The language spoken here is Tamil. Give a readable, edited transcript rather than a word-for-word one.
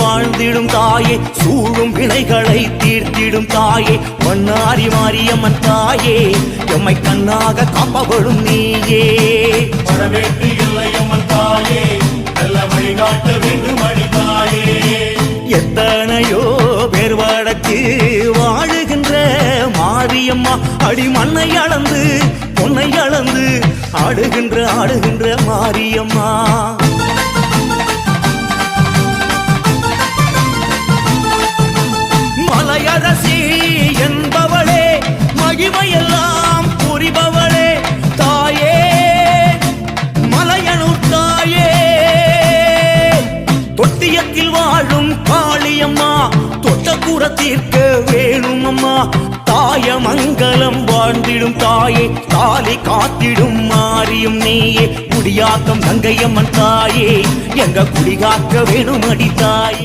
வாழ்ந்திடும் தாயே, சூழும் வினைகளை தீர்த்திடும் தாயே, மன்னாரி மாரியம்மன் தாயே, எம்மை கண்ணாக காப்பவளும் நீயே. வரவேற்று இல்லையம்மன் தாயே, நல்ல வழிகாட்ட வேண்டும் அடித்தாயே. எத்தனையோ பேர் வடக்கு வாழுகின்ற மாரியம்மா, அடி மண்ணை அளந்து பொன்னை அளந்து ஆடுகின்ற மாரியம்மா. மலையரசி என்பவளே, மகிமையெல்லாம் புரிபவளே தாயே, மலையனூர் தாயே, தொட்டியத்தில் வாழும் காளியம்மா, தொட்டக்கூற தீர்க்க வேணும் அம்மா. தாயமங்கலம் வாழ்ந்திடும் தாயே, தாலி காத்திடும் மாரியும் நீயே, குடியாத்தம் கங்கையம்மன் தாயே, எங்க குடிகாக்க வேணும் அடி தாயே.